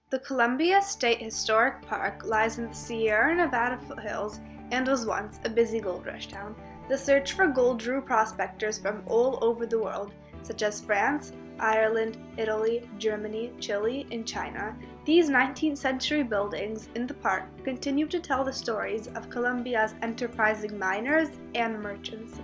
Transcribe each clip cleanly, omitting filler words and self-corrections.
The Columbia State Historic Park lies in the Sierra Nevada foothills and was once a busy gold rush town. The search for gold drew prospectors from all over the world, such as France, Ireland, Italy, Germany, Chile, and China. These 19th century buildings in the park continue to tell the stories of Columbia's enterprising miners and merchants.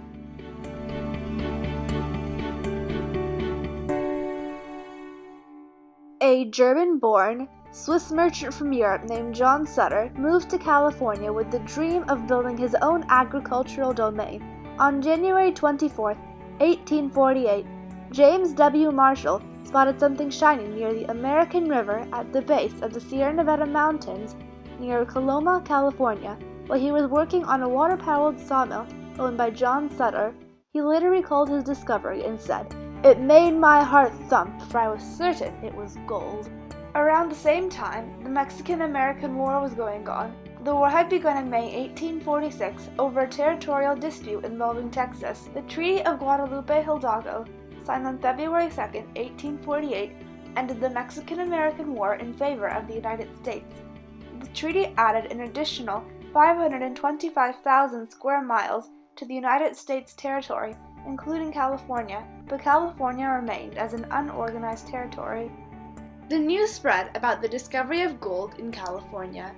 A German-born, Swiss merchant from Europe named John Sutter moved to California with the dream of building his own agricultural domain. On January 24, 1848, James W. Marshall spotted something shining near the American River at the base of the Sierra Nevada mountains near Coloma, California. While he was working on a water-powered sawmill owned by John Sutter, he later recalled his discovery and said, "It made my heart thump, for I was certain it was gold." Around the same time, the Mexican-American War was going on. The war had begun in May 1846 over a territorial dispute involving Texas. The Treaty of Guadalupe Hidalgo, signed on February 2, 1848, ended the Mexican-American War in favor of the United States. The treaty added an additional 525,000 square miles to the United States territory, including California, but California remained as an unorganized territory. The news spread about the discovery of gold in California.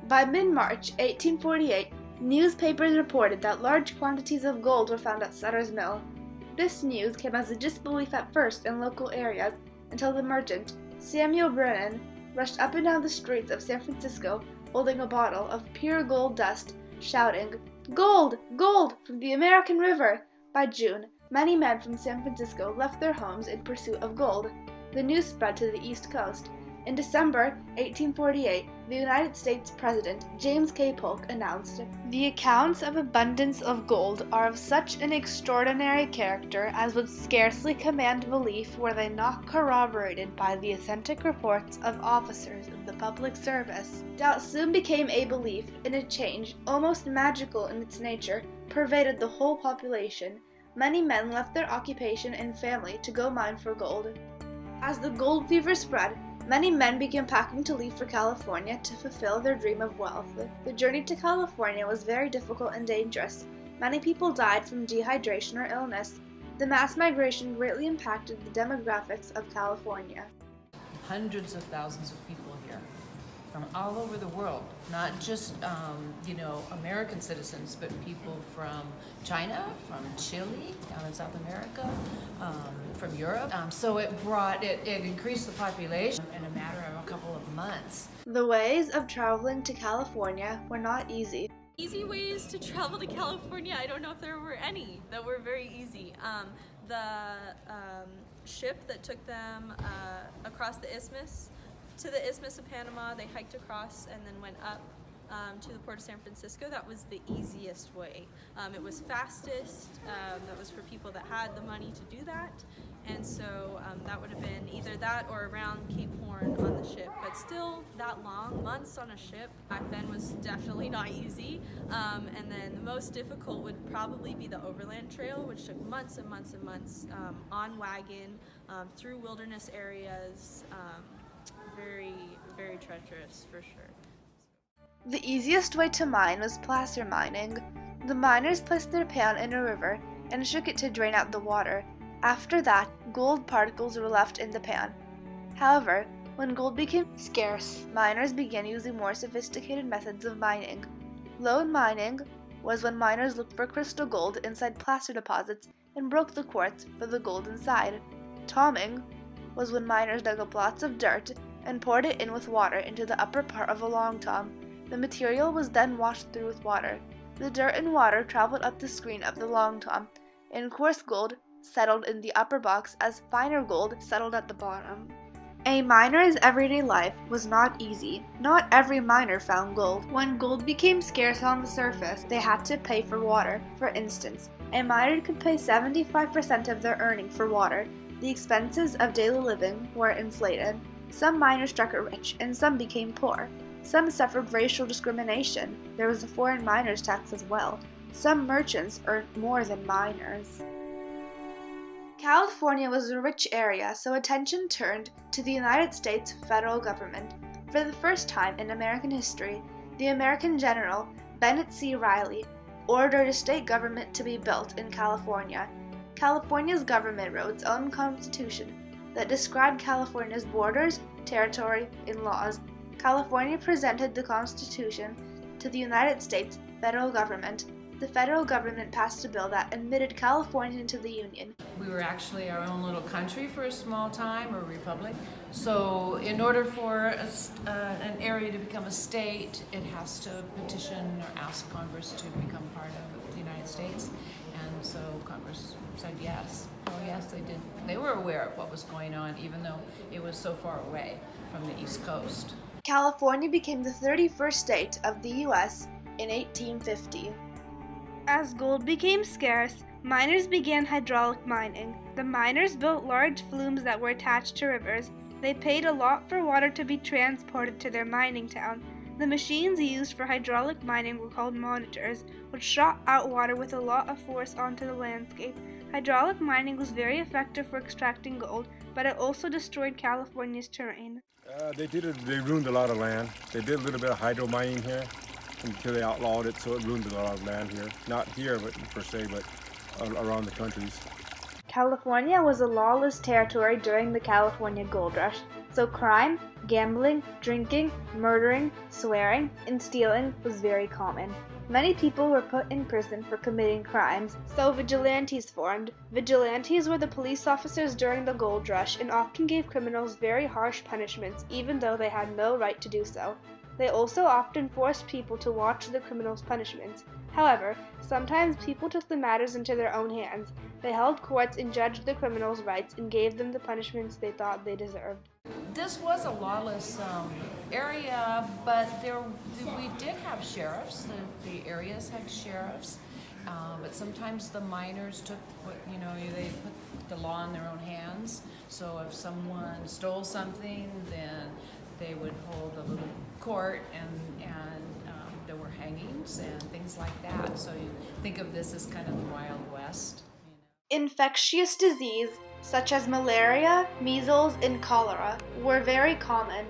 By mid-March 1848, newspapers reported that large quantities of gold were found at Sutter's mill. This news came as a disbelief at first in local areas until the merchant, Samuel Brennan, rushed up and down the streets of San Francisco holding a bottle of pure gold dust, shouting, "Gold! Gold! From the American River!" By June, many men from San Francisco left their homes in pursuit of gold. The news spread to the East Coast. In December 1848, the United States President James K. Polk announced, "The accounts of abundance of gold are of such an extraordinary character as would scarcely command belief were they not corroborated by the authentic reports of officers of the public service." Doubt soon became a belief, and a change, almost magical in its nature, pervaded the whole population. Many men left their occupation and family to go mine for gold. As the gold fever spread, many men began packing to leave for California to fulfill their dream of wealth. The journey to California was very difficult and dangerous. Many people died from dehydration or illness. The mass migration greatly impacted the demographics of California. Hundreds of thousands of people here from all over the world, not just American citizens, but people from China, from Chile, down in South America, from Europe. So it increased the population in a matter of a couple of months. The ways of traveling to California were not easy. Easy ways to travel to California, I don't know if there were any that were very easy. The ship that took them across the isthmus, to the Isthmus of Panama, they hiked across and then went up to the port of San Francisco. That was the easiest way. It was fastest. That was for people that had the money to do that. And so that would have been either that or around Cape Horn on the ship. But still, that long, months on a ship back then was definitely not easy. And then the most difficult would probably be the overland trail, which took months and months and months on wagon, through wilderness areas. Very, very treacherous for sure. The easiest way to mine was placer mining. The miners placed their pan in a river and shook it to drain out the water. After that, gold particles were left in the pan. However, when gold became scarce, miners began using more sophisticated methods of mining. Lode mining was when miners looked for crystal gold inside placer deposits and broke the quartz for the gold inside. Tomming was when miners dug up lots of dirt and poured it in with water into the upper part of a long tom. The material was then washed through with water. The dirt and water traveled up the screen of the long tom, and coarse gold settled in the upper box as finer gold settled at the bottom. A miner's everyday life was not easy. Not every miner found gold. When gold became scarce on the surface, they had to pay for water. For instance, a miner could pay 75% of their earning for water. The expenses of daily living were inflated. Some miners struck it rich, and some became poor. Some suffered racial discrimination. There was a foreign miners' tax as well. Some merchants earned more than miners. California was a rich area, so attention turned to the United States federal government. For the first time in American history, the American general, Bennett C. Riley, ordered a state government to be built in California. California's government wrote its own constitution that described California's borders, territory, and laws. California presented the constitution to the United States federal government. The federal government passed a bill that admitted California into the Union. We were actually our own little country for a small time, or republic. So in order for an area to become a state, it has to petition or ask Congress to become part of the United States. And so Congress said yes. Oh yes, they did. They were aware of what was going on, even though it was so far away from the East Coast. California became the 31st state of the U.S. in 1850. As gold became scarce, miners began hydraulic mining. The miners built large flumes that were attached to rivers. They paid a lot for water to be transported to their mining town. The machines used for hydraulic mining were called monitors, which shot out water with a lot of force onto the landscape. Hydraulic mining was very effective for extracting gold, but it also destroyed California's terrain. They ruined a lot of land. They did a little bit of hydro mining here until they outlawed it, so it ruined a lot of land here. Not here, but per se, but around the countries. California was a lawless territory during the California Gold Rush, so crime, gambling, drinking, murdering, swearing, and stealing was very common. Many people were put in prison for committing crimes, so vigilantes formed. Vigilantes were the police officers during the gold rush and often gave criminals very harsh punishments even though they had no right to do so. They also often forced people to watch the criminals' punishments. However, sometimes people took the matters into their own hands. They held courts and judged the criminals' rights and gave them the punishments they thought they deserved. This was a lawless area, but we did have sheriffs. The areas had sheriffs, but sometimes the miners took they put the law in their own hands. So if someone stole something, then they would hold a little court, and there were hangings and things like that. So you think of this as kind of the Wild West. Infectious disease, such as malaria, measles, and cholera, were very common.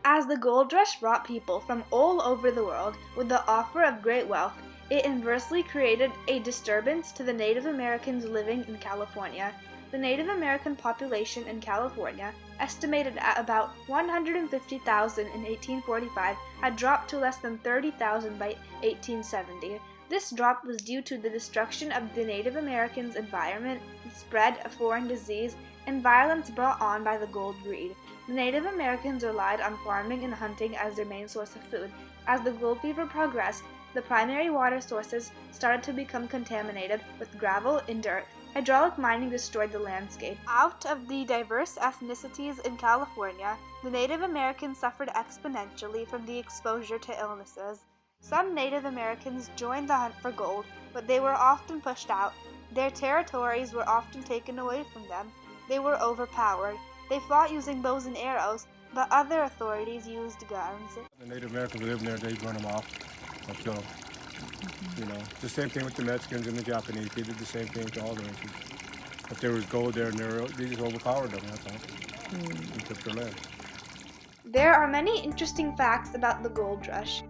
As the gold rush brought people from all over the world with the offer of great wealth, it inversely created a disturbance to the Native Americans living in California. The Native American population in California, estimated at about 150,000 in 1845, had dropped to less than 30,000 by 1870. This drop was due to the destruction of the Native Americans' environment, the spread of foreign disease, and violence brought on by the gold greed. The Native Americans relied on farming and hunting as their main source of food. As the gold fever progressed, the primary water sources started to become contaminated with gravel and dirt. Hydraulic mining destroyed the landscape. Out of the diverse ethnicities in California, the Native Americans suffered exponentially from the exposure to illnesses. Some Native Americans joined the hunt for gold, but they were often pushed out. Their territories were often taken away from them. They were overpowered. They fought using bows and arrows, but other authorities used guns. The Native Americans living there, they'd run them off or kill them. The same thing with the Mexicans and the Japanese. They did the same thing to all the races. If there was gold there, and they just overpowered them, that's all. And took their land. There are many interesting facts about the gold rush.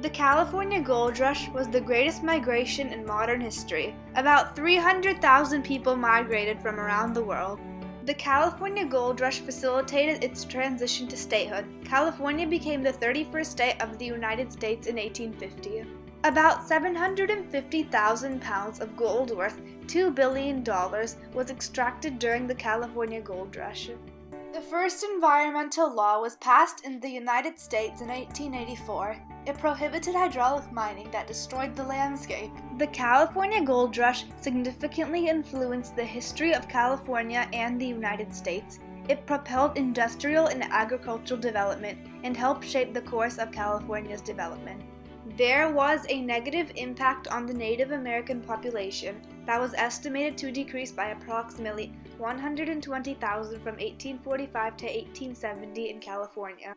The California Gold Rush was the greatest migration in modern history. About 300,000 people migrated from around the world. The California Gold Rush facilitated its transition to statehood. California became the 31st state of the United States in 1850. About 750,000 pounds of gold worth $2 billion was extracted during the California Gold Rush. The first environmental law was passed in the United States in 1884. It prohibited hydraulic mining that destroyed the landscape. The California Gold Rush significantly influenced the history of California and the United States. It propelled industrial and agricultural development and helped shape the course of California's development. There was a negative impact on the Native American population that was estimated to decrease by approximately 120,000 from 1845 to 1870 in California.